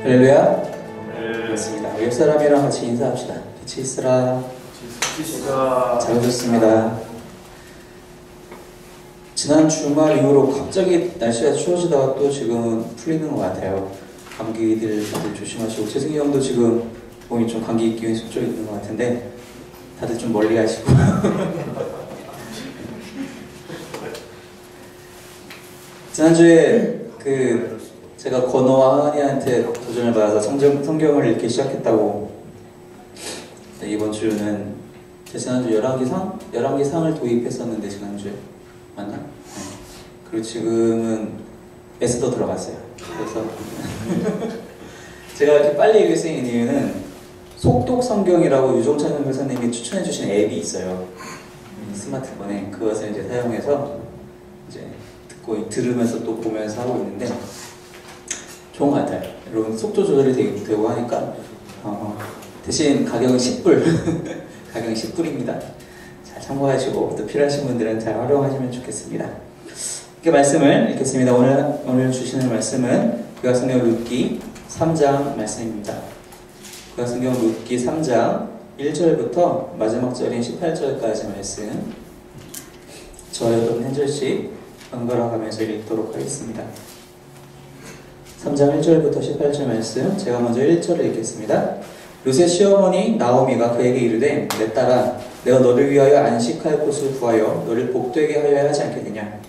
할렐루야. 그렇습니다. 우리 옆 사람이랑 같이 인사합시다. 빛이 있으라. 잘 오셨습니다. 지난 주말 이후로 갑자기 날씨가 추워지다가 또 지금은 풀리는 것 같아요. 감기들 다들 조심하시고, 재승이 형도 지금 몸이 좀 감기 기운이 쏟져 있는 것 같은데 다들 좀 멀리 하시고. 지난주에 제가 건호와 하은이한테 도전을 받아서 성경을 읽기 시작했다고. 이번 주는 지난주 11개 상을 도입했었는데, 지난주에 맞나? 네. 그리고 지금은 에스더 들어갔어요. 그래서 제가 이렇게 빨리 읽을 수 있는 이유는 속독 성경이라고 유종찬 선교사님이 추천해주신 앱이 있어요. 스마트폰에. 그것을 이제 사용해서 이제 들으면서 또 보면서 하고 있는데 좋은 것 같아요. 여러분 속도 조절이 되고 하니까 대신 가격은 10불 가격은 10불입니다. 잘 참고하시고 또 필요하신 분들은 잘 활용하시면 좋겠습니다. 이렇게 말씀을 읽겠습니다. 오늘 주시는 말씀은 구약성경 룻기 3장 말씀입니다. 구약성경 룻기 3장 1절부터 마지막 절인 18절까지 말씀, 저 여러분 한 절씩 번갈아 가면서 읽도록 하겠습니다. 3장 1절부터 18절 말씀, 제가 먼저 1절을 읽겠습니다. 룻의 시어머니 나오미가 그에게 이르되, 내 딸아, 내가 너를 위하여 안식할 곳을 구하여 너를 복되게 하여야 하지 않겠느냐.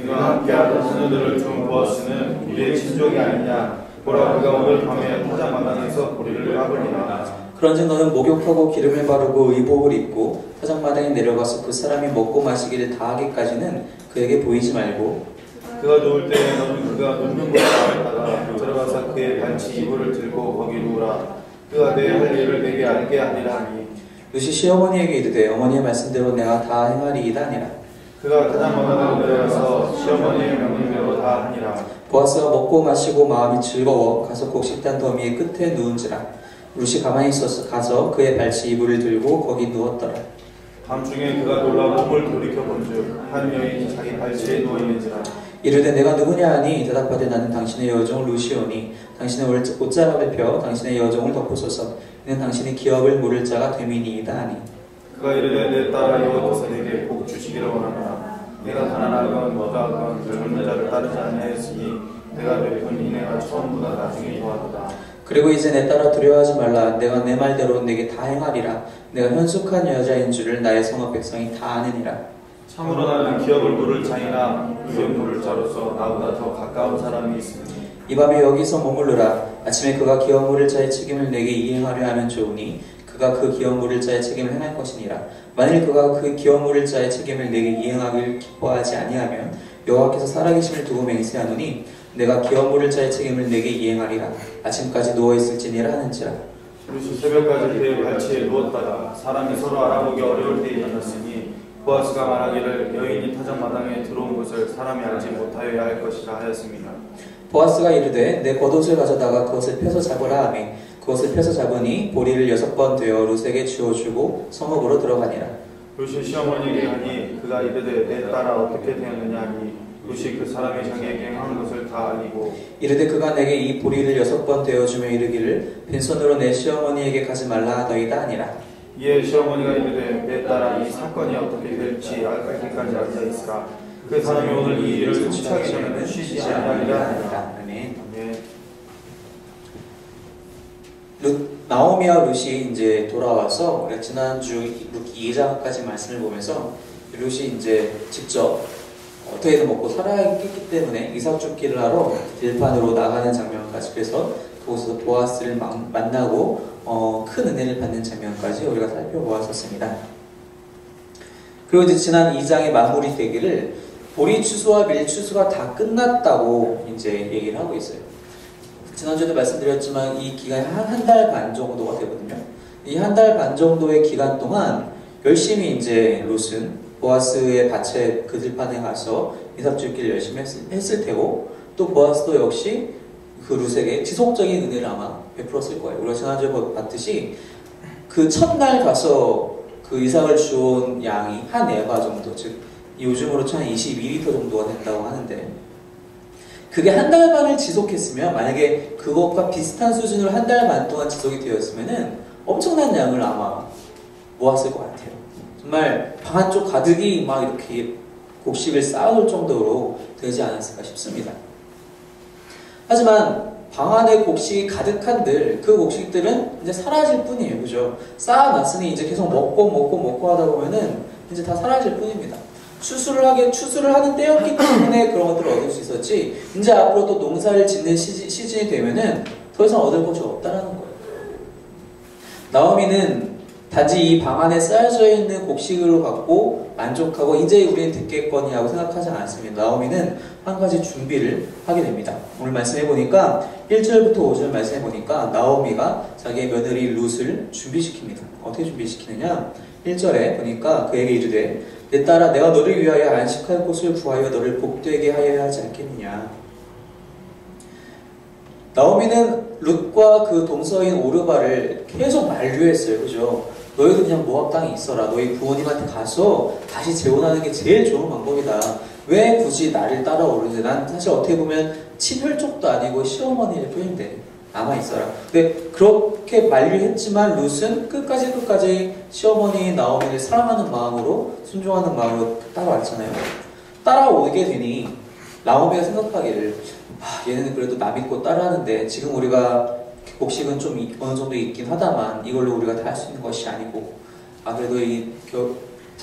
네가 함께하던 소녀들을 준 보아스는 우리의 친족이 아니냐. 보라, 그가 오늘 밤에 타작마당에서 보리를 까버리라. 그런즉 너는 목욕하고 기름을 바르고 의복을 입고 타작마당에 내려가서 그 사람이 먹고 마시기를 다 하기까지는 그에게 보이지 말고, 그가 누울 때에 너는 그가 눕는 곳에 나갔다가 들어가서 그의 발치 이불을 들고 거기 누우라. 그가 내 할 일을 내게 알게 하리라 하니. 룻이 시어머니에게 이르되, 어머니의 말씀대로 내가 다 행하리이다 하니라. 그가 타작마당으로 내려가서 시어머니의 명령대로 다 하니라. 보아스가 먹고 마시고 마음이 즐거워 가서 곡식단 더미의 끝에 누운지라. 룻이 가만히 있어서 가서 그의 발치 이불을 들고 거기 누웠더라. 밤중에 그가 놀라 몸을 돌이켜본즉 한 여인이 자기 발치에 누워있는지라. 이르되 내가 누구냐 하니 대답하되 나는 당신의 여종 룻이오니 당신의 옷자락을 펴 당신의 여종을 덮으소서. 이는 당신의 기업을 물을 자가 됨이니이다 하니. 그가 이르되 내 딸아, 여호와께서 내게 복 주시기를 원하노라. 내가 가난하건 어다하건 젊은 자를 따르지 아니하였으니 내가 베푼 이내가 처음보다 나중에 더하도다. 그리고 이제 내 딸아, 두려워하지 말라. 내가 내 말대로 내게 다 행하리라. 내가 현숙한 여자인 줄을 나의 성읍 백성이 다 아느니라. 참으로 나는 기업을 물을 자이나 기업 물을 자로서 나보다 더 가까운 사람이 있으니. 이 밤에 여기서 머물르라. 아침에 그가 기업 물을 자의 책임을 내게 이행하려 하면 좋으니 그가 그 기업 물을 자의 책임을 행할 것이니라. 만일 그가 그 기업 물을 자의 책임을 내게 이행하길 기뻐하지 아니하면 여호와께서 살아계심을 두고 맹세하노니 내가 기업 물을 자의 책임을 내게 이행하리라. 아침까지 누워있을지니라 하는지라. 룻이 새벽까지 그의 발치에 누웠다가 사람이 서로 알아보기 어려울 때에 일어났으니 보아스가 말하기를 여인이 타작마당에 들어온 것을 사람이 알지 못하여야 할 것이라 하였습니다. 보아스가 이르되 내 겉옷을 가져다가 그것을 펴서 잡으라 하며 그것을 펴서 잡으니 보리를 6번 되어 룻에게 주어주고 성읍으로 들어가니라. 룻이 시어머니에게 하니 그가 이르되 내 딸아, 어떻게 되었느냐 하니 룻이 그 사람이 자기에게 행한 것을 다 알리고 이르되 그가 내게 이 보리를 6번 되어주며 이르기를 빈손으로 내 시어머니에게 가지 말라 하더이다 하니라. 이에 시어머니가 이르되 내 딸아, 이 사건이 어떻게 될지 알까기까지 앉아있으라. 그 사람이 오늘 이 일을 성취하기 전에는 쉬지 아니하리라 하니라. 아멘. 아멘. 나오미와 룻이 이제 돌아와서 우리가 지난주 룻기 2장까지 말씀을 보면서 룻이 이제 직접 어떻게든 먹고 살아야 했기 때문에 이삭 줍기를 하러 들판으로 나가는 장면까지, 그래서 그곳에서 보아스를 만나고 큰 은혜를 받는 장면까지 우리가 살펴보았었습니다. 그리고 이제 지난 2장의 마무리 되기를 보리 추수와 밀 추수가 다 끝났다고 이제 얘기를 하고 있어요. 지난주에도 말씀드렸지만 이 기간이 한 달 반 정도가 되거든요. 이 한 달 반 정도의 기간 동안 열심히 이제 룻은 보아스의 밭에 그 들판에 가서 이삭 줍기를 열심히 했을 테고, 또 보아스도 역시 그 룻에게 지속적인 은혜를 아마 베풀었을 거예요. 우리가 지난주에 봤듯이 그 첫날 가서 그 이삭을 주온 양이 한 에바 정도, 즉 요즘으로 한 22리터 정도가 된다고 하는데, 그게 한 달 반을 지속했으면, 만약에 그것과 비슷한 수준으로 한 달 반 동안 지속이 되었으면은 엄청난 양을 아마 모았을 것 같아요. 정말 방 한쪽 가득이 막 이렇게 곡식을 쌓아놓을 정도로 되지 않았을까 싶습니다. 하지만 방 안에 곡식이 가득한들 그 곡식들은 이제 사라질 뿐이에요. 그죠? 쌓아놨으니 이제 계속 먹고 하다 보면은 이제 다 사라질 뿐입니다. 추수를 하는 때였기 때문에 그런 것들을 얻을 수 있었지, 이제 앞으로 또 농사를 짓는 시즌이 되면은 더 이상 얻을 것이 없다라는 거예요. 나오미는 단지 이 방 안에 쌓여져 있는 곡식으로 갖고 만족하고 이제 우리는 듣겠거니하고 생각하지 않았습니다. 나오미는 한 가지 준비를 하게 됩니다. 오늘 말씀해보니까 1절부터 5절 말씀해보니까 나오미가 자기의 며느리 룻을 준비시킵니다. 어떻게 준비시키느냐? 1절에 보니까 그에게 이르되 내 딸아 내가 너를 위하여 안식할 곳을 구하여 너를 복되게 하여야 하지 않겠느냐. 나오미는 룻과 그 동서인 오르바를 계속 만류했어요. 그죠? 너희도 그냥 모압 땅에 있어라. 너희 부모님한테 가서 다시 재혼하는 게 제일 좋은 방법이다. 왜 굳이 나를 따라오는데? 난 사실 어떻게 보면 친혈족도 아니고 시어머니일 뿐인데 남아있어라. 근데 그렇게 만류했지만 룻은 끝까지 시어머니 나오미를 사랑하는 마음으로, 순종하는 마음으로 따라왔잖아요. 따라오게 되니 나오미가 생각하기를 얘는 그래도 남 믿고 따라하는데 지금 우리가 곡식은 좀 어느 정도 있긴 하다만 이걸로 우리가 다 할 수 있는 것이 아니고, 그래도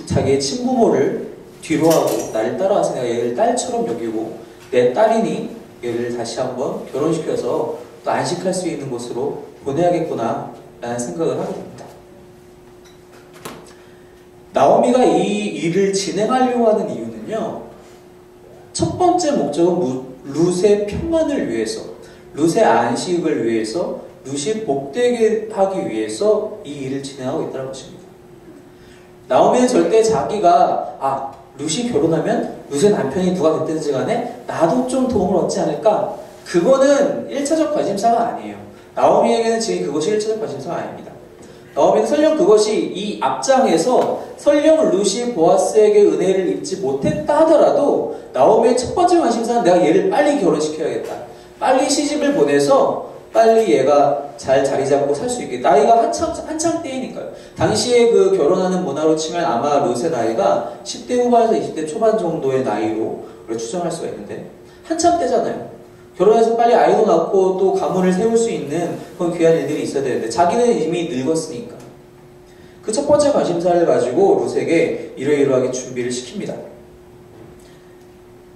자기의 친부모를 뒤로하고 나를 따라와서 내가 얘를 딸처럼 여기고 내 딸이니 얘를 다시 한번 결혼시켜서 또 안식할 수 있는 곳으로 보내야겠구나 라는 생각을 하게 됩니다. 나오미가 이 일을 진행하려고 하는 이유는요, 첫 번째 목적은 룻의 평안을 위해서, 룻의 안식을 위해서, 룻이 복되게 하기 위해서 이 일을 진행하고 있다는 것입니다. 나오미는 절대 자기가 룻이 결혼하면 룻의 남편이 누가 됐든지 간에 나도 좀 도움을 얻지 않을까? 그거는 1차적 관심사가 아니에요. 나오미에게는 지금 그것이 1차적 관심사가 아닙니다. 나오미는 설령 그것이 이 앞장에서 설령 룻이 보아스에게 은혜를 입지 못했다 하더라도 나오미의 첫 번째 관심사는 내가 얘를 빨리 결혼시켜야겠다. 빨리 시집을 보내서 빨리 얘가 잘 자리 잡고 살 수 있게. 나이가 한창 때이니까요. 당시에 그 결혼하는 문화로 치면 아마 룻의 나이가 10대 후반에서 20대 초반 정도의 나이로 추정할 수가 있는데 한참 때잖아요. 결혼해서 빨리 아이도 낳고 또 가문을 세울 수 있는 그런 귀한 일들이 있어야 되는데 자기는 이미 늙었으니까 그 첫 번째 관심사를 가지고 룻에게 이러이러하게 준비를 시킵니다.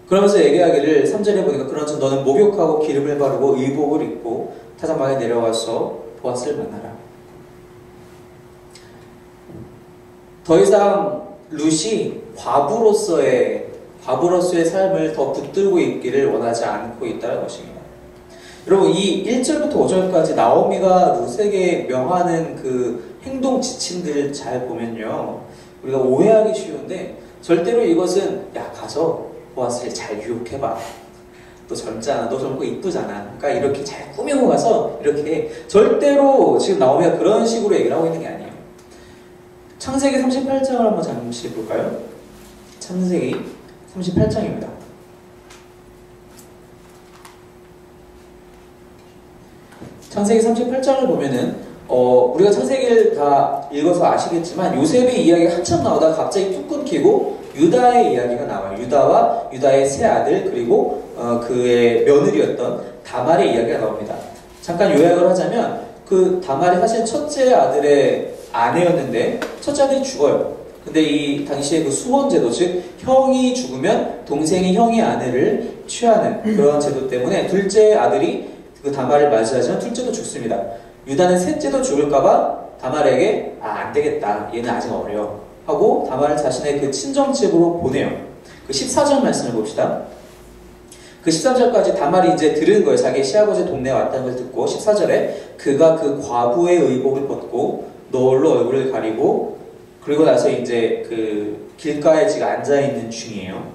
그러면서 얘기하기를 3절에 보니까 그런즉 너는 목욕하고 기름을 바르고 의복을 입고 타작방에 내려와서 보아스를 만나라. 더 이상 룻이 과부로서의 삶을 더 붙들고 있기를 원하지 않고 있다는 것입니다. 여러분, 이 1절부터 5절까지 나오미가 룻에게 명하는 그 행동 지침들 잘 보면요, 우리가 오해하기 쉬운데 절대로 이것은 가서 보아스를 잘 유혹해봐. 너 젊잖아. 너 젊고 이쁘잖아. 그러니까 이렇게 잘 꾸미고 가서 이렇게, 절대로 지금 나오미가 그런 식으로 얘기를 하고 있는 게 아니에요. 창세기 38장을 한번 잠시 볼까요? 창세기 38장입니다. 창세기 38장을 보면은 우리가 창세기를 다 읽어서 아시겠지만 요셉의 이야기가 한참 나오다가 갑자기 뚝 끊기고 유다의 이야기가 나와요. 유다와 유다의 세 아들 그리고 그의 며느리였던 다말의 이야기가 나옵니다. 잠깐 요약을 하자면 그 다말이 사실 첫째 아들의 아내였는데 첫째 아들이 죽어요. 근데 이 당시에 그 수혼제도, 즉 형이 죽으면 동생이 형의 아내를 취하는 그런 제도 때문에 둘째 아들이 그 다말을 맞이하지만 둘째도 죽습니다. 유다는 셋째도 죽을까봐 다말에게 안 되겠다, 얘는 아직 어려 하고 다말을 자신의 그 친정집으로 보내요. 그 14절 말씀을 봅시다. 그 13절까지 다말이 이제 들은 거예요. 자기 시아버지 동네에 왔다는 걸 듣고 14절에 그가 그 과부의 의복을 벗고 너울로 얼굴을 가리고 그리고 나서 이제 그 길가에 지금 앉아있는 중이에요.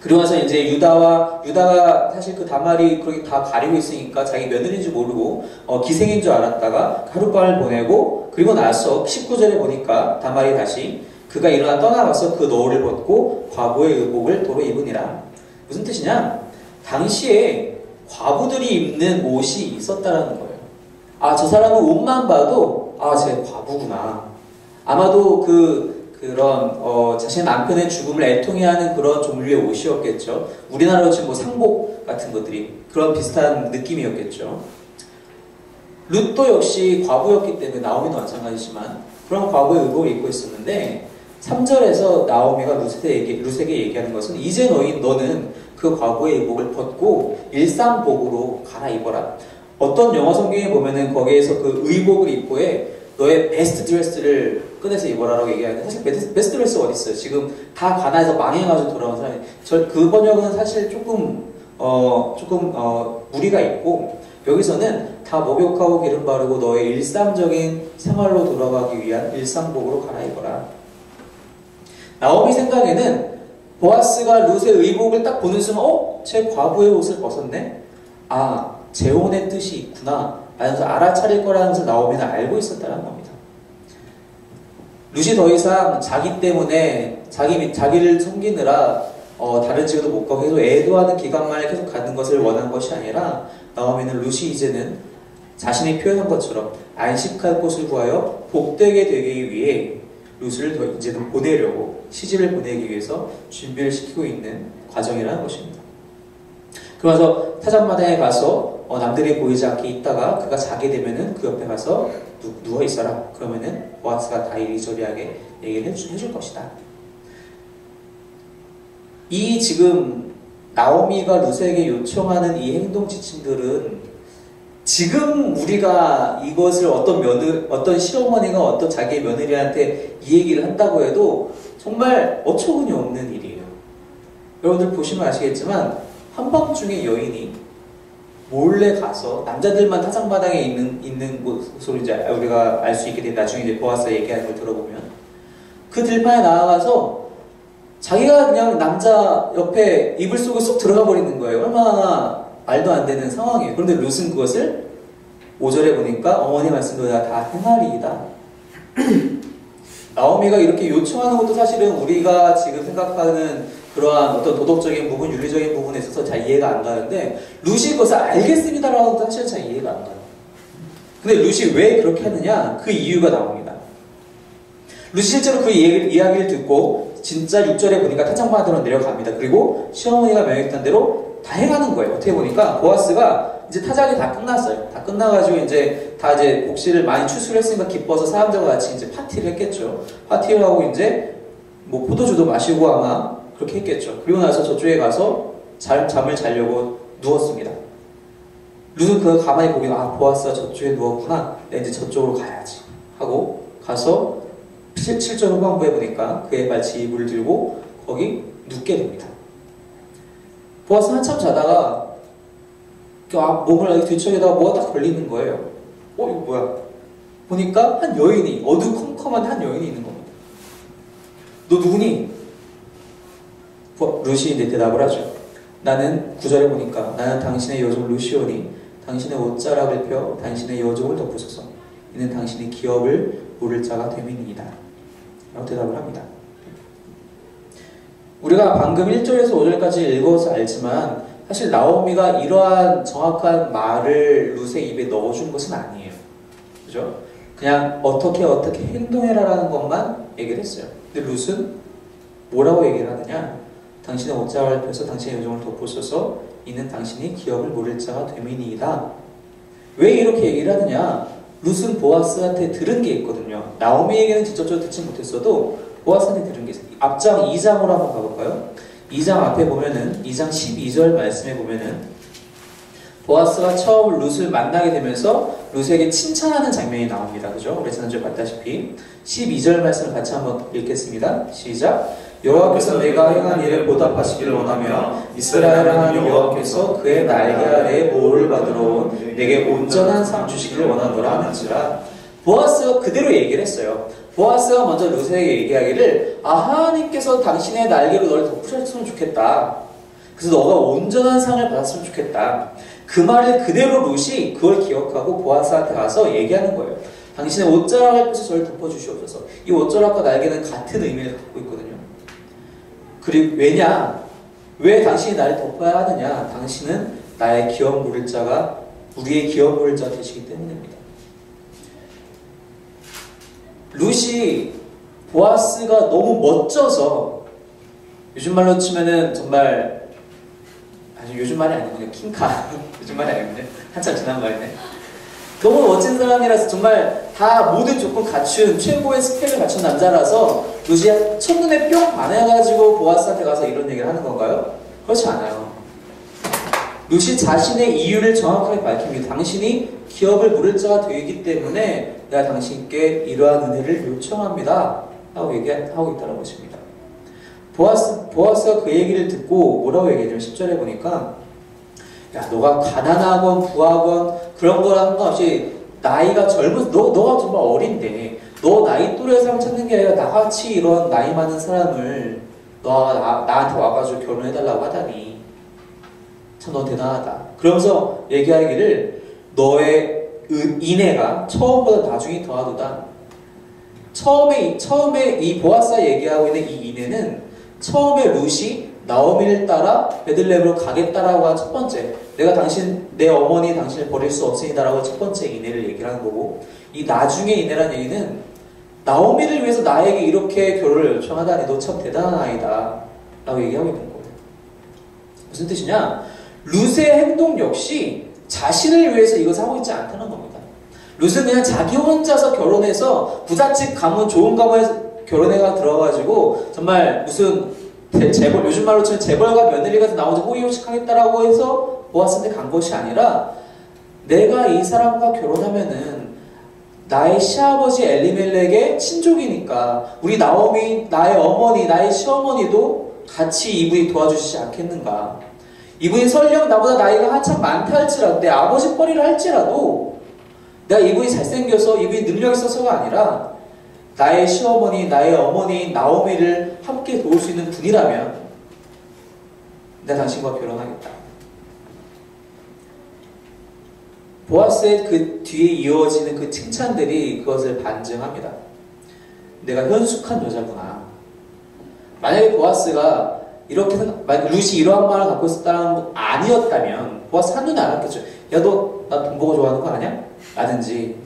그리고 나서 이제 유다가 사실 그 다말이 그렇게 다 가리고 있으니까 자기 며느리인지 모르고 기생인 줄 알았다가 하룻밤을 보내고 그리고 나서 19절에 보니까 다말이 다시 그가 일어나 떠나가서 그 너울을 벗고 과부의 의복을 도로 입으니라. 무슨 뜻이냐? 당시에 과부들이 입는 옷이 있었다라는 거예요. 아, 저 사람은 옷만 봐도 아, 쟤 과부구나. 아마도 그런 자신의 남편의 죽음을 애통해하는 그런 종류의 옷이었겠죠. 우리나라로 지금 뭐 상복 같은 것들이 그런 비슷한 느낌이었겠죠. 룻도 역시 과부였기 때문에 나오미도 마찬가지지만 그런 과부의 의복을 입고 있었는데 3절에서 나오미가 룻에게 얘기하는 것은 이제 너는 그 과부의 의복을 벗고 일상복으로 갈아입어라. 어떤 영어 성경에 보면은 거기에서 그 의복을 입고에 너의 베스트 드레스를 꺼내서 입어라라고 얘기하는데 사실 베스트 드레스가 어디 있어요? 지금 다 가나에서 망해가지고 돌아온 사람이 그 번역은 사실 조금 무리가 있고 여기서는 다 목욕하고 기름 바르고 너의 일상적인 생활로 돌아가기 위한 일상복으로 갈아입어라. 나오미 생각에는 보아스가 룻의 의복을 딱 보는 순간 제 과부의 옷을 벗었네? 아, 재혼의 뜻이 있구나 라면서 알아차릴 거라는 것을 나오미는 알고 있었다는 겁니다. 룻이 더 이상 자기 때문에 자기를 섬기느라 다른 집에도 못 가고 계속 애도하는 기간만을 계속 가는 것을 원한 것이 아니라 나오미는 룻이 이제는 자신이 표현한 것처럼 안식할 곳을 구하여 복되게 되기 위해 룻을 이제는 보내려고 시집을 보내기 위해서 준비를 시키고 있는 과정이라는 것입니다. 그러면서 타작마당에 가서 남들이 보이지 않게 있다가 그가 자게 되면은 그 옆에 가서 누워 있어라. 그러면은 보아스가 다 이리저리하게 얘기를 해줄 것이다. 이 지금 나오미가 룻에게 요청하는 이 행동 지침들은 지금 우리가 이것을 어떤 시어머니가 어떤 자기의 며느리한테 이 얘기를 한다고 해도 정말 어처구니 없는 일이에요. 여러분들 보시면 아시겠지만 한밤중에 여인이 몰래 가서 남자들만 타작마당에 있는 곳으로 이제 우리가 알 수 있게 된 나중에 이제 보아스 얘기하는 걸 들어보면 그 들판에 나아가서 자기가 그냥 남자 옆에 이불 속에 쏙 들어가 버리는 거예요. 얼마나 말도 안 되는 상황이에요. 그런데 룻은 그것을 5절에 보니까 어머니 말씀대로 다 행하리이다. 나오미가 이렇게 요청하는 것도 사실은 우리가 지금 생각하는 그러한 어떤 도덕적인 부분, 윤리적인 부분에 있어서 잘 이해가 안 가는데 룻이 그것을 알겠습니다라고 하도 사실은 잘 이해가 안 가요. 근데 룻이 왜 그렇게 했느냐? 그 이유가 나옵니다. 룻이 실제로 그 이야기를 듣고 진짜 6절에 보니까 타작마당으로 내려갑니다. 그리고 시어머니가 명했던 대로 다 해가는 거예요. 어떻게 보니까 보아스가 이제 타작이 다 끝났어요. 다 끝나가지고 이제 곡식을 많이 추수했으니까 기뻐서 사람들과 같이 이제 파티를 했겠죠. 파티를 하고 이제 뭐 포도주도 마시고 아마 그렇게 했겠죠. 그리고 나서 저쪽에 가서 잠을 자려고 누웠습니다. 룻은 그거 가만히 보긴 보아스가 저쪽에 누웠구나. 내가 이제 저쪽으로 가야지 하고 가서 7절 후반부에 보니까 그의 발치 이불을 들고 거기 눕게 됩니다. 보아스 한참 자다가 몸을 뒤척이다가 뭐가 딱 걸리는 거예요. 이거 뭐야? 보니까 한 여인이 어두컴컴한 한 여인이 있는 겁니다. 너 누구니? 룻이 이제 대답을 하죠. 나는 9절에 보니까 나는 당신의 여종 루시오니 당신의 옷자락을 펴 당신의 여종을 덮으소서. 이는 당신의 기업을 물을 자가 됨이니이다. 라고 대답을 합니다. 우리가 방금 1절에서 5절까지 읽어서 알지만 사실 나오미가 이러한 정확한 말을 룻의 입에 넣어준 것은 아니에요. 그죠? 그냥 어떻게 행동해라라는 것만 얘기를 했어요. 근데 룻은 뭐라고 얘기를 하느냐? 당신의 옷자락을 펴서 당신의 여종을 덮으소서. 이는 당신이 기업을 물을 자가 됨이니이다. 왜 이렇게 얘기를 하느냐? 룻은 보아스한테 들은 게 있거든요. 나오미에게는 직접적으로 듣지 못했어도 보아스한테 들은 게 있어요. 앞장 2장으로 한번 가볼까요? 2장 앞에 보면은 2장 12절 말씀에 보면은 보아스가 처음 룻을 만나게 되면서 룻에게 칭찬하는 장면이 나옵니다. 그죠? 우리 지난주에 봤다시피 12절 말씀을 같이 한번 읽겠습니다. 시작! 여호와께서 내가 행한 일에 보답하시기를 원하며 이스라엘 하나님 여호와께서 그의 날개 아래에 보호를 받으러 온 내게 온전한 상 주시기를 원하노라 하는지라. 보아스가 그대로 얘기를 했어요. 보아스가 먼저 룻에게 얘기하기를 하나님께서 당신의 날개로 너를 덮으셨으면 좋겠다. 그래서 너가 온전한 상을 받았으면 좋겠다. 그 말을 그대로 룻이 그걸 기억하고 보아스한테 가서 얘기하는 거예요. 당신의 옷자락을 펴서 저를 덮어주시옵소서. 이 옷자락과 날개는 같은 의미를 갖고 있거든요. 그리고 왜냐? 왜 당신이 나를 덮어야 하느냐? 당신은 나의 기업 물을 자가 우리의 기업 물을 자 되시기 때문입니다. 룻이 보아스가 너무 멋져서 요즘 말로 치면은 정말 요즘 말이 아니군요. 킹카 요즘 말이 아니군요. 한참 지난 말이네. 너무 멋진 사람이라서 정말 다 모든 조건 갖춘 최고의 스펙을 갖춘 남자라서 룻이 첫눈에 뿅 반해가지고 보아스한테 가서 이런 얘기를 하는 건가요? 그렇지 않아요. 룻이 자신의 이유를 정확하게 밝힙니다. 당신이 기업을 물을 자가 되기 때문에 내가 당신께 이러한 은혜를 요청합니다 하고 얘기하고 있다는 것입니다. 보아스가 그 얘기를 듣고 뭐라고 얘기해요? 10절에 보니까 야, 너가 가난하건 부하건 그런 거랑 상관없이 나이가 젊은 너가 정말 어린데 너 나이 또래 사람 찾는 게 아니라 나같이 이런 나이 많은 사람을 너가 나한테 와가지고 결혼해달라고 하다니 참 너 대단하다. 그러면서 얘기하기를 너의 인애가 처음보다 나중이 더하도다. 처음에 이 보아스가 얘기하고 있는 이 인애는 처음에 룻이 나오미를 따라 베들레헴으로 가겠다라고 한 첫 번째, 내가 내 어머니 당신을 버릴 수 없으니다라고 첫 번째 인애를 얘기하는 거고, 이 나중의 인애란 얘기는 나오미를 위해서 나에게 이렇게 결혼을 요청하다니 너 참 대단한 아이다 라고 얘기하고 있는 거예요. 무슨 뜻이냐? 룻의 행동 역시 자신을 위해서 이것을 하고 있지 않다는 겁니다. 룻은 그냥 자기 혼자서 결혼해서 부잣집 가문, 좋은 가문에 결혼해가 들어가지고 정말 무슨 재벌, 요즘 말로 치면 재벌과 며느리 같은 나오지 호의호식하겠다라고 해서 보아스한테 간 것이 아니라 내가 이 사람과 결혼하면은 나의 시아버지 엘리멜렉의 친족이니까 우리 나오미, 나의 어머니, 나의 시어머니도 같이 이분이 도와주시지 않겠는가. 이분이 설령 나보다 나이가 한참 많다 할지라도 내 아버지 뻘이라 할지라도 내가 이분이 잘생겨서 이분이 능력이 있어서가 아니라 나의 시어머니, 나의 어머니 나오미를 함께 도울 수 있는 분이라면 내가 당신과 결혼하겠다. 보아스의 그 뒤에 이어지는 그 칭찬들이 그것을 반증합니다. 내가 현숙한 여자구나. 만약에 보아스가 만약 룻이 이러한 말을 갖고 있었다는 거 아니었다면 보아스 한눈에 알았겠죠. 야, 너 나 돈 보고 좋아하는 거 아니야? 라든지.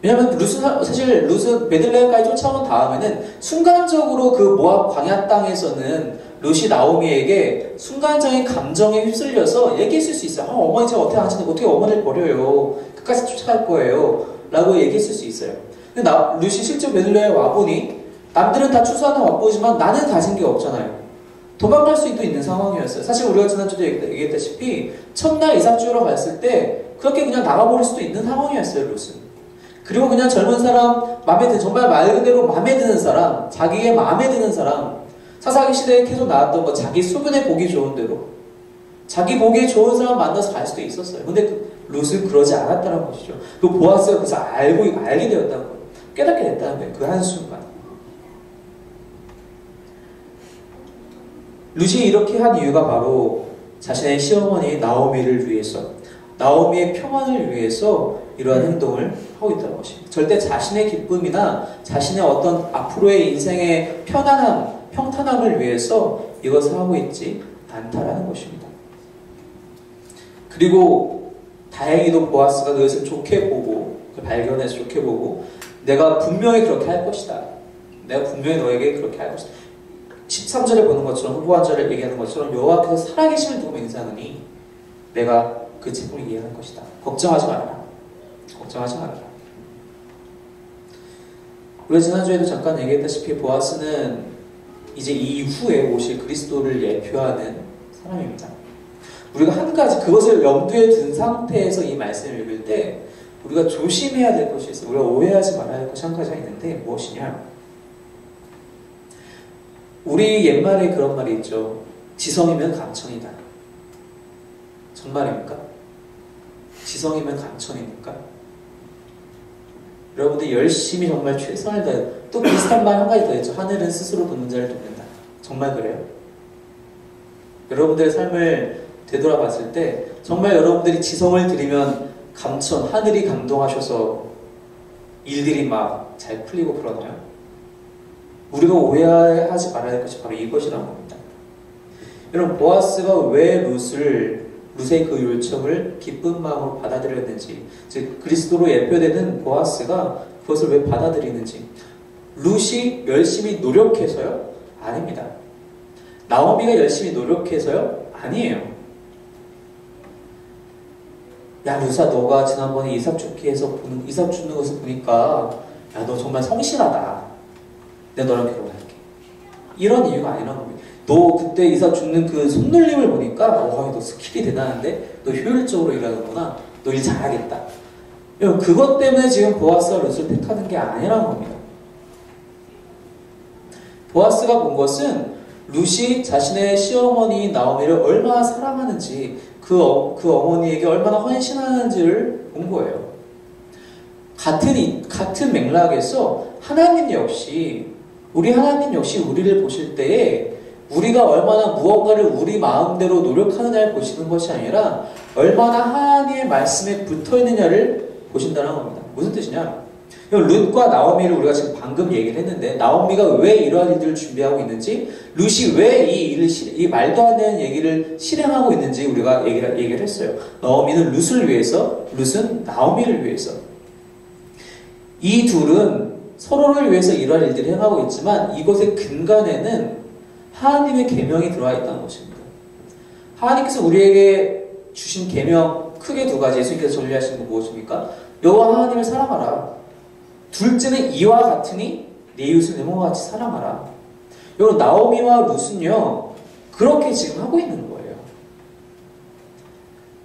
왜냐면 사실 룻은 베들레헴까지 쫓아온 다음에는 순간적으로 그 모압 광야 땅에서는 룻이 나오미에게 순간적인 감정에 휩쓸려서 얘기했을 수 있어요. 어머니 제가 어떻게 하시는데 어떻게 어머니를 버려요? 끝까지 쫓아갈 거예요. 라고 얘기했을 수 있어요. 근데 룻이 실제 베들레헴에 와보니 남들은 다 추수하다 와보지만 나는 가진 게 없잖아요. 도망갈 수도 있는 상황이었어요. 사실 우리가 지난주에 얘기했다시피 첫날 이삭 주우러 갔을 때 그렇게 그냥 나가버릴 수도 있는 상황이었어요. 룻은. 그리고 그냥 젊은 사람, 정말 말 그대로 마음에 드는 사람, 자기의 마음에 드는 사람, 사사기 시대에 계속 나왔던 거, 자기 수분에 보기 좋은 대로, 자기 보기에 좋은 사람 만나서 갈 수도 있었어요. 근데 룻은 그러지 않았다는 것이죠. 그 보아스가 그래서 알게 되었다는 거예요. 깨닫게 됐다는 거예요. 그 한순간. 룻이 이렇게 한 이유가 바로 자신의 시어머니 나오미를 위해서, 나오미의 평안을 위해서 이러한 행동을 하고 있다는 것입니다. 절대 자신의 기쁨이나 자신의 어떤 앞으로의 인생의 평탄함을 위해서 이것을 하고 있지 않다라는 것입니다. 그리고 다행히도 보아스가 그것을 좋게 보고, 발견해서 좋게 보고, 내가 분명히 그렇게 할 것이다. 내가 분명히 너에게 그렇게 할 것이다. 13절에 보는 것처럼, 후보한절을 얘기하는 것처럼 여호와께서 살아계심을 두고 맹세하느니 내가 그 책임을 이해할 것이다. 걱정하지 말아라. 걱정하지 말아라. 우리가 지난주에도 잠깐 얘기했다시피 보아스는 이제 이후에 오실 그리스도를 예표하는 사람입니다. 우리가 한 가지 그것을 염두에 둔 상태에서 이 말씀을 읽을 때 우리가 조심해야 될 것이 있어요. 우리가 오해하지 말아야 할 것이 한 가지가 있는데 무엇이냐? 우리 옛말에 그런 말이 있죠. 지성이면 감천이다. 정말입니까? 지성이면 감천입니까? 여러분들 열심히 정말 최선을 다해. 또 비슷한 말 한 가지 더 했죠. 하늘은 스스로 돕는 자를 돕는다. 정말 그래요? 여러분들의 삶을 되돌아봤을 때 정말 여러분들이 지성을 들이면 감천, 하늘이 감동하셔서 일들이 막 잘 풀리고 그러나요? 우리가 오해하지 말아야 할 것이 바로 이것이라는 겁니다. 여러분, 보아스가 왜 룻의 그 요청을 기쁜 마음으로 받아들였는지, 즉 그리스도로 예표되는 보아스가 그것을 왜 받아들이는지. 룻이 열심히 노력해서요? 아닙니다. 나오미가 열심히 노력해서요? 아니에요. 야, 룻아, 너가 지난번에 이삭 죽는 것을 보니까 야, 너 정말 성실하다. 내가 너랑 결혼할게. 이런 이유가 아니란 겁니다. 너 그때 이삭 죽는 그 손놀림을 보니까 와, 너 스킬이 대단한데? 너 효율적으로 일하는구나. 너 일 잘하겠다. 여러분, 그것 때문에 지금 보아스가 룻을 택하는 게 아니란 겁니다. 보아스가 본 것은 룻이 자신의 시어머니 나오미를 얼마나 사랑하는지, 그 어머니에게 얼마나 헌신하는지를 본 거예요. 같은 맥락에서 우리 하나님 역시 우리를 보실 때에 우리가 얼마나 무언가를 우리 마음대로 노력하느냐를 보시는 것이 아니라 얼마나 하나님의 말씀에 붙어 있느냐를 보신다는 겁니다. 무슨 뜻이냐? 룻과 나오미를 우리가 지금 방금 얘기를 했는데, 나오미가 왜 이러한 일들을 준비하고 있는지, 룻이 왜 이 말도 안 되는 얘기를 실행하고 있는지 우리가 얘기를 했어요. 나오미는 룻을 위해서, 룻은 나오미를 위해서. 이 둘은 서로를 위해서 이러한 일들을 행하고 있지만 이것의 근간에는 하나님의 계명이 들어와 있다는 것입니다. 하나님께서 우리에게 주신 계명 크게 두 가지, 예수님께서 전리하신 거 무엇입니까? 여호와 하나님을 사랑하라. 둘째는 이와 같으니 내 이웃을 내 몸과 같이 사랑하라. 여러분, 나오미와 룻은요 그렇게 지금 하고 있는 거예요.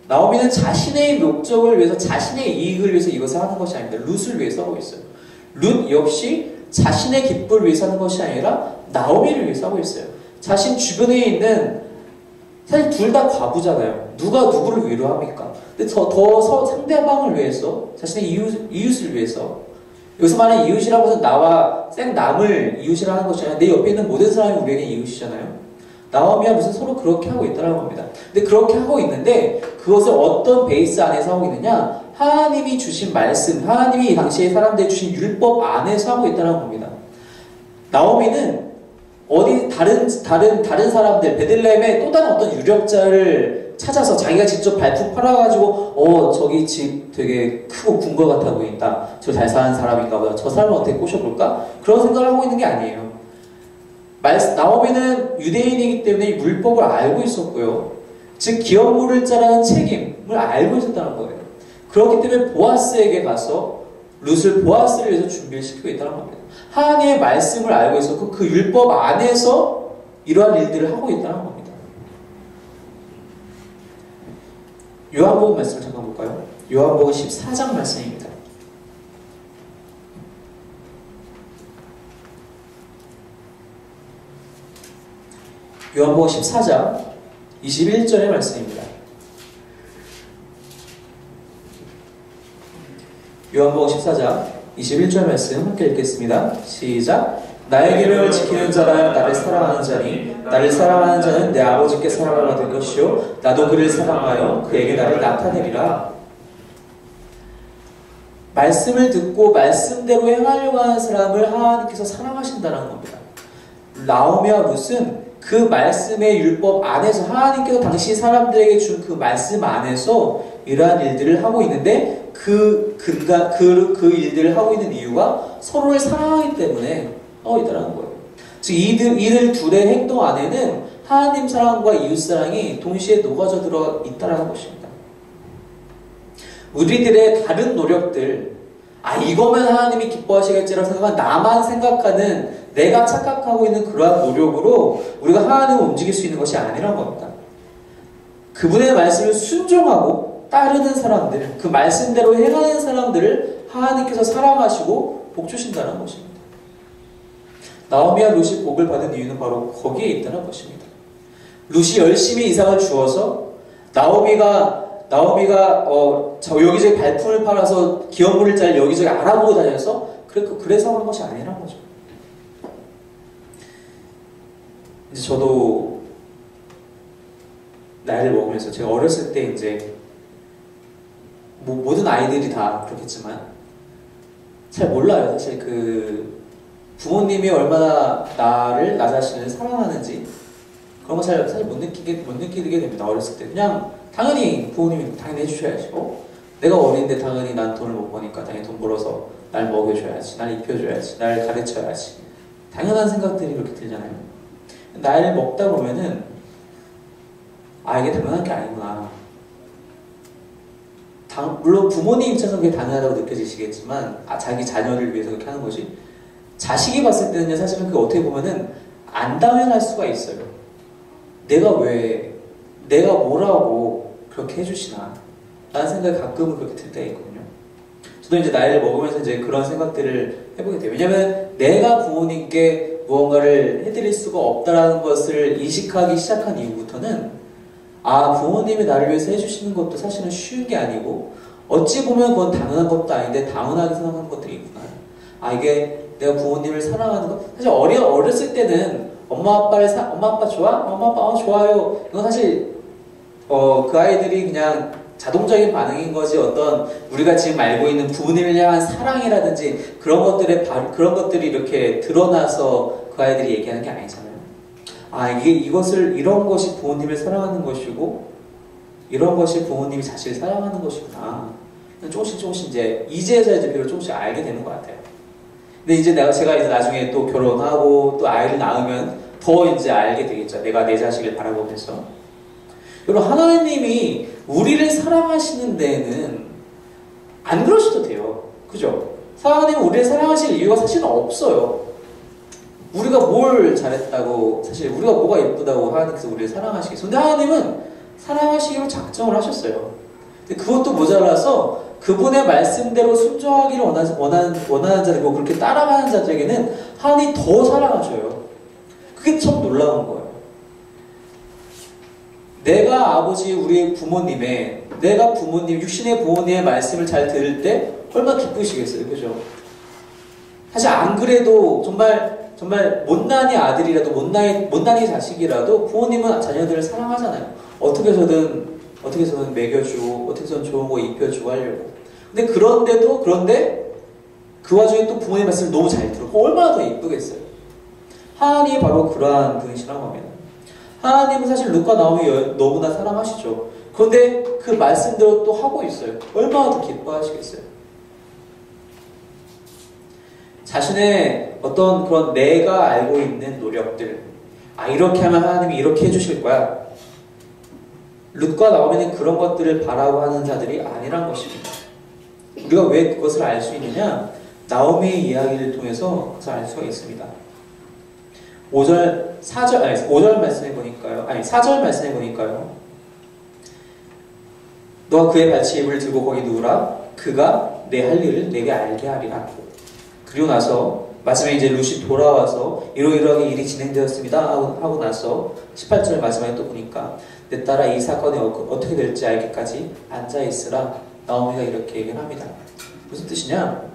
나오미는 자신의 목적을 위해서, 자신의 이익을 위해서 이것을 하는 것이 아닙니다. 룻을 위해서 하고 있어요. 룻 역시 자신의 기쁨을 위해서 하는 것이 아니라 나오미를 위해서 하고 있어요. 자신 주변에 있는, 사실 둘 다 과부잖아요. 누가 누구를 위로합니까? 근데 더 상대방을 위해서, 자신의 이웃을 위해서. 여기서 말하는 이웃이라고 해서 나와 생남을 이웃이라 하는 것이 아니라 내 옆에 있는 모든 사람이 우리에게 이웃이잖아요. 나오미와 룻은 서로 그렇게 하고 있다는 겁니다. 근데 그렇게 하고 있는데 그것을 어떤 베이스 안에서 하고 있느냐? 하나님이 주신 말씀, 하나님이 당시에 사람들에게 주신 율법 안에서 하고 있다는 겁니다. 나오미는 어디 다른 사람들, 베들레헴의 또 다른 어떤 유력자를 찾아서 자기가 직접 발품 팔아가지고 저기 집 되게 크고 궁궐 같아 보인다. 저 잘 사는 사람인가 보다. 저 사람을 어떻게 꼬셔볼까? 그런 생각을 하고 있는 게 아니에요. 나오미는 유대인이기 때문에 율법을 알고 있었고요. 즉 기업 물을 자라는 책임을 알고 있었다는 거예요. 그렇기 때문에 보아스에게 가서 룻을 보아스를 위해서 준비를 시키고 있다는 겁니다. 하나님의 말씀을 알고 있었고 그 율법 안에서 이러한 일들을 하고 있다는 겁니다. 요한복음 말씀을 잠깐 볼까요? 요한복음 14장 말씀입니다. 요한복음 14장 21절의 말씀입니다. 요한복음 14장 21절 말씀 함께 읽겠습니다. 시작. 나의 계명을 지키는 자라 나를 사랑하는 자니 나를 사랑하는 자는 내 아버지께 사랑을 받을 것이요 나도 그를 사랑하여 그에게 나를 나타내리라. 말씀을 듣고 말씀대로 행하려고 하는 사람을 하나님께서 사랑하신다는 겁니다. 나오미와 룻은 그 말씀의 율법 안에서, 하나님께서 당시 사람들에게 준 그 말씀 안에서 이러한 일들을 하고 있는데 그 일들을 하고 있는 이유가 서로를 사랑하기 때문에 하고 있다는 거예요. 즉 이들 둘의 행동 안에는 하나님 사랑과 이웃 사랑이 동시에 녹아져 들어 있다는 것입니다. 우리들의 다른 노력들, 이거면 하나님이 기뻐하시겠지라고 생각한 나만 생각하는, 내가 착각하고 있는 그러한 노력으로 우리가 하나님을 움직일 수 있는 것이 아니란 겁니다. 그분의 말씀을 순종하고 따르는 사람들, 그 말씀대로 행하는 사람들을 하나님께서 사랑하시고 복 주신다는 것입니다. 나오미와 룻이 복을 받은 이유는 바로 거기에 있다는 것입니다. 룻이 열심히 이삭을 주어서 나오미가 여기저기 발품을 팔아서 기업물을 잘 여기저기 알아보고 다녀서 그래서 하는 것이 아니란 거죠. 이제 저도 나이를 먹으면서, 제가 어렸을 때 이제 모든 아이들이 다 그렇겠지만 잘 몰라요. 사실 그 부모님이 얼마나 나 자신을 사랑하는지 그런 거 사실 못 느끼게 됩니다. 어렸을 때 그냥 당연히 부모님이 당연히 해주셔야지. 내가 어린데 당연히 난 돈을 못 버니까 당연히 돈 벌어서 날 먹여줘야지, 날 입혀줘야지, 날 가르쳐야지. 당연한 생각들이 이렇게 들잖아요. 나이를 먹다 보면은 이게 당연한 게 아니구나. 물론 부모님 입장에서 그게 당연하다고 느껴지시겠지만 자기 자녀를 위해서 그렇게 하는 거지. 자식이 봤을 때는 사실은 그게 어떻게 보면은 안 당연할 수가 있어요. 내가 뭐라고 그렇게 해주시나 라는 생각이 가끔은 그렇게 들 때가 있거든요. 저도 이제 나이를 먹으면서 이제 그런 생각들을 해보게 돼요. 왜냐면 내가 부모님께 무언가를 해드릴 수가 없다라는 것을 인식하기 시작한 이후부터는 부모님이 나를 위해서 해주시는 것도 사실은 쉬운 게 아니고 어찌 보면 그건 당연한 것도 아닌데 당연하게 생각하는 것들이 있구나. 이게 내가 부모님을 사랑하는 것. 사실 어렸을 때는 엄마 아빠 좋아? 엄마 아빠 좋아요. 이건 사실 그 아이들이 그냥 자동적인 반응인 거지 어떤 우리가 지금 알고 있는 부모님을 향한 사랑이라든지 그런 것들이 이렇게 드러나서 그 아이들이 얘기하는 게 아니잖아요. 이런 것이 부모님을 사랑하는 것이고 이런 것이 부모님이 자식을 사랑하는 것이구나. 조금씩 이제서 비로소 조금씩 알게 되는 것 같아요. 근데 제가 이제 나중에 또 결혼하고 또 아이를 낳으면 더 이제 알게 되겠죠. 내가 내 자식을 바라보면서. 여러분, 하나님이 우리를 사랑하시는 데에는 안 그러셔도 돼요. 그죠? 하나님은 우리를 사랑하실 이유가 사실은 없어요. 우리가 뭘 잘했다고, 사실 우리가 뭐가 예쁘다고 하나님께서 우리를 사랑하시겠어요. 근데 하나님은 사랑하시기로 작정을 하셨어요. 근데 그것도 모자라서 그분의 말씀대로 순종하기를 원하는 자들이고 그렇게 따라가는 자들에게는 하나님이 더 사랑하셔요. 그게 참 놀라운 거예요. 내가 우리 육신의 부모님의 말씀을 잘 들을 때 얼마나 기쁘시겠어요. 그죠? 사실 안 그래도 정말 못난이 아들이라도 못난이 자식이라도 부모님은 자녀들을 사랑하잖아요. 어떻게 해서든 먹여주고 어떻게 해서든 좋은 거 입혀주고 하려고. 근데 그런데 그 와중에 또 부모님 말씀을 너무 잘 들어. 얼마나 더 이쁘겠어요. 하나님이 바로 그러한 분이시라는 겁니다. 하나님은 사실 루카 나오미 너무나 사랑하시죠. 그런데 그 말씀대로 또 하고 있어요. 얼마나 더 기뻐하시겠어요. 자신의 어떤 그런 내가 알고 있는 노력들, 이렇게 하면 하나님이 이렇게 해주실 거야. 룻과 나오미는 그런 것들을 바라고 하는 자들이 아니란 것입니다. 우리가 왜 그것을 알 수 있느냐? 나오미의 이야기를 통해서 그것을 알 수가 있습니다. 4절 말씀해 보니까요. 너가 그의 발치에 입을 들고 거기 누우라. 그가 내 할 일을 내게 알게 하리라. 그리고 나서 마지막에 이제 룻이 돌아와서 이러이러하게 일이 진행되었습니다 하고 나서 18절 마지막에 또 보니까 내 딸아 이 사건이 어떻게 될지 알기까지 앉아있으라. 나오미가 이렇게 얘기를 합니다. 무슨 뜻이냐?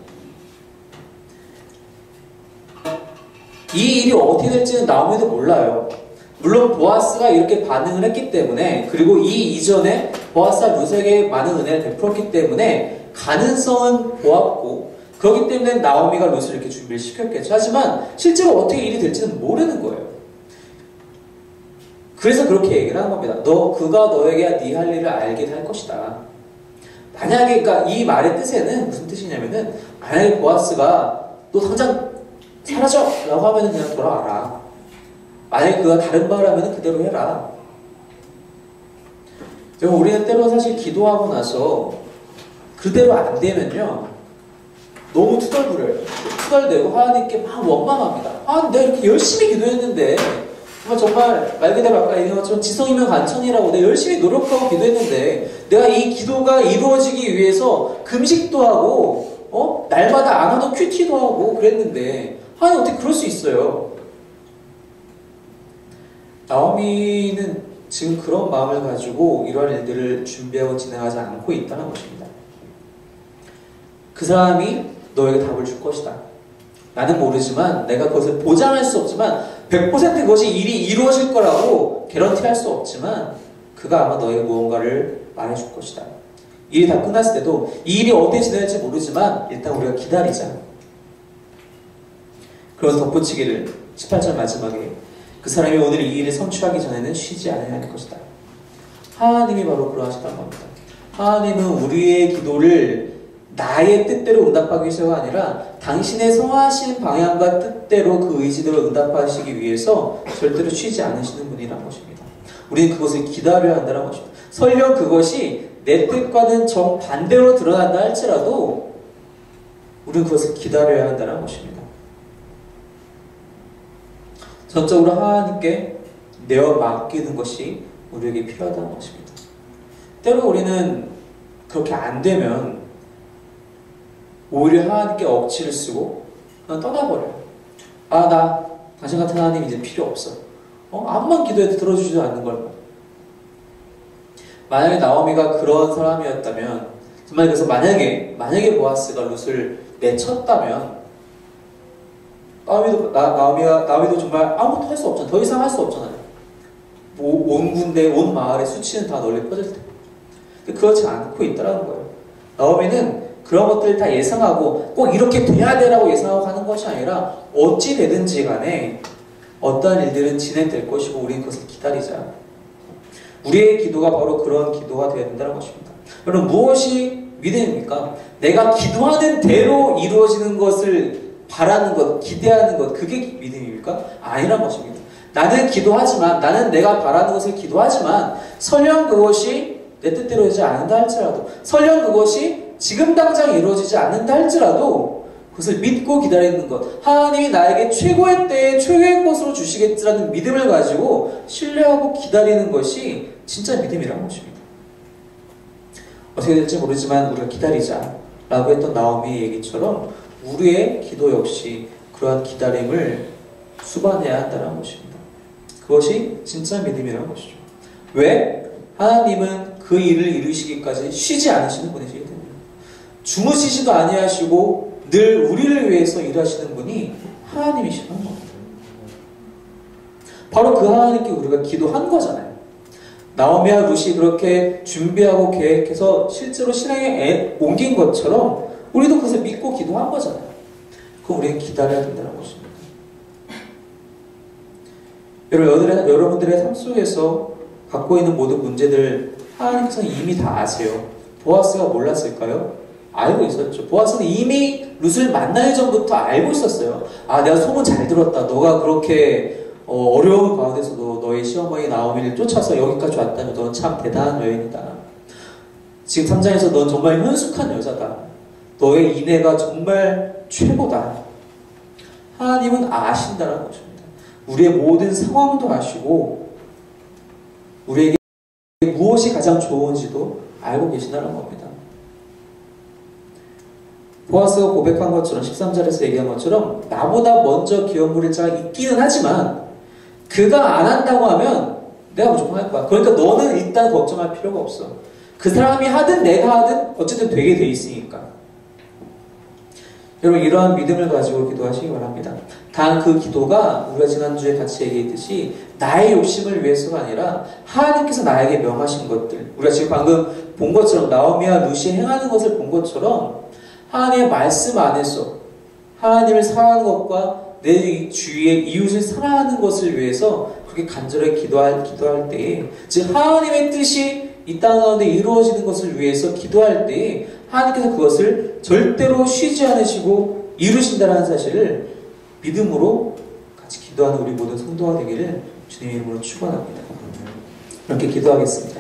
이 일이 어떻게 될지는 나오미도 몰라요. 물론 보아스가 이렇게 반응을 했기 때문에, 그리고 이 이전에 보아스가 룻에게 많은 은혜를 베풀었기 때문에 가능성은 보았고, 그렇기 때문에 나오미가 룻을 이렇게 준비를 시켰겠죠. 하지만 실제로 어떻게 일이 될지는 모르는 거예요. 그래서 그렇게 얘기를 하는 겁니다. 그가 너에게 네 할 일을 알게 할 것이다. 만약에, 그러니까 이 말의 뜻에는 무슨 뜻이냐면은, 만약에 보아스가 너 당장 사라져! 라고 하면은 그냥 돌아와라. 만약에 그가 다른 말을 하면은 그대로 해라. 우리는 때로 사실 기도하고 나서 그대로 안 되면요, 너무 투덜대고 하나님께 막 원망합니다. 내가 이렇게 열심히 기도했는데, 정말 말 그대로 아까 얘기한 것처럼 지성이면 간천이라고 내가 열심히 노력하고 기도했는데, 내가 이 기도가 이루어지기 위해서 금식도 하고 날마다 안 하던 큐티도 하고 그랬는데 하나님 어떻게 그럴 수 있어요? 나오미는 지금 그런 마음을 가지고 이러한 일들을 준비하고 진행하지 않고 있다는 것입니다. 그 사람이 너에게 답을 줄 것이다. 나는 모르지만, 내가 그것을 보장할 수 없지만 100% 그것이 일이 이루어질 거라고 개런티할 수 없지만 그가 아마 너에게 무언가를 말해줄 것이다. 일이 다 끝났을 때도 이 일이 어떻게 진행될지 모르지만 일단 우리가 기다리자. 그래서 덧붙이기를 18절 마지막에 그 사람이 오늘 이 일을 성취하기 전에는 쉬지 않아야 할 것이다. 하나님이 바로 그러하시다는 겁니다. 하나님은 우리의 기도를 나의 뜻대로 응답하기 위해서가 아니라 당신의 성하신 방향과 뜻대로 그 의지대로 응답하시기 위해서 절대로 쉬지 않으시는 분이라는 것입니다. 우리는 그것을 기다려야 한다는 것입니다. 설령 그것이 내 뜻과는 정반대로 드러난다 할지라도 우리는 그것을 기다려야 한다는 것입니다. 전적으로 하나님께 내어 맡기는 것이 우리에게 필요하다는 것입니다. 때로 우리는 그렇게 안 되면 오히려 하나님께 억지를 쓰고 그냥 떠나버려요. 아, 나 당신 같은 하나님 이제 필요 없어. 아무만 기도해도 들어주지도 않는 걸. 만약에 나오미가 그런 사람이었다면, 정말 그래서 만약에 보아스가 룻을 내쳤다면 나오미도 정말 아무것도 할 수 없잖아요. 더 이상 할 수 없잖아요. 온 군대, 온 마을의 수치는 다 널리 퍼질 때. 근데 그렇지 않고 있더라는 거예요. 나오미는 그런 것들을 다 예상하고 꼭 이렇게 돼야 되라고 예상하고 가는 것이 아니라 어찌 되든지 간에 어떠한 일들은 진행될 것이고 우리는 그것을 기다리자. 우리의 기도가 바로 그런 기도가 되어야 된다는 것입니다. 여러분, 무엇이 믿음입니까? 내가 기도하는 대로 이루어지는 것을 바라는 것, 기대하는 것, 그게 믿음입니까? 아니란 것입니다. 나는 기도하지만, 나는 내가 바라는 것을 기도하지만 설령 그것이 내 뜻대로 되지 않는다 할지라도, 설령 그것이 지금 당장 이루어지지 않는다 할지라도 그것을 믿고 기다리는 것, 하나님이 나에게 최고의 때에 최고의 것으로 주시겠지라는 믿음을 가지고 신뢰하고 기다리는 것이 진짜 믿음이라는 것입니다. 어떻게 될지 모르지만 우리가 기다리자 라고 했던 나오미의 얘기처럼 우리의 기도 역시 그러한 기다림을 수반해야 한다는 것입니다. 그것이 진짜 믿음이라는 것이죠. 왜? 하나님은 그 일을 이루시기까지 쉬지 않으시는 분이시기 때문에, 주무시지도 아니하시고 늘 우리를 위해서 일하시는 분이 하나님이시는 겁니다. 바로 그 하나님께 우리가 기도한 거잖아요. 나오미와 룻이 그렇게 준비하고 계획해서 실제로 실행에 옮긴 것처럼 우리도 그것을 믿고 기도한 거잖아요. 그럼 우리는 기다려야 된다는 것입니다. 여러분들의 삶 속에서 갖고 있는 모든 문제들 하나님께서 이미 다 아세요. 보아스가 몰랐을까요? 알고 있었죠. 보아스는 이미 룻을 만나기 전부터 알고 있었어요. 아, 내가 소문 잘 들었다. 너가 그렇게 어려운 가운데서도 너의 시어머니 나오미를 쫓아서 여기까지 왔다면 넌 참 대단한 여인이다. 지금 3장에서 넌 정말 현숙한 여자다. 너의 인애가 정말 최고다. 하나님은 아신다는 것입니다. 우리의 모든 상황도 아시고 우리에게 무엇이 가장 좋은지도 알고 계신다는 겁니다. 보아스가 고백한 것처럼 13절에서 얘기한 것처럼 나보다 먼저 기업 부릴 자가 있기는 하지만 그가 안 한다고 하면 내가 무조건 할 거야. 그러니까 너는 일단 걱정할 필요가 없어. 그 사람이 하든 내가 하든 어쨌든 되게 돼 있으니까. 여러분, 이러한 믿음을 가지고 기도하시기 바랍니다. 단 그 기도가 우리가 지난주에 같이 얘기했듯이 나의 욕심을 위해서가 아니라 하나님께서 나에게 명하신 것들, 우리가 지금 방금 본 것처럼 나오미와 룻이 행하는 것을 본 것처럼 하나님의 말씀 안에서 하나님을 사랑하는 것과 내 주위의 이웃을 사랑하는 것을 위해서 그렇게 간절하게 기도할 때에, 즉 하나님의 뜻이 이 땅 가운데 이루어지는 것을 위해서 기도할 때에 하나님께서 그것을 절대로 쉬지 않으시고 이루신다는 사실을 믿음으로 같이 기도하는 우리 모든 성도가 되기를 주님의 이름으로 축원합니다. 이렇게 기도하겠습니다.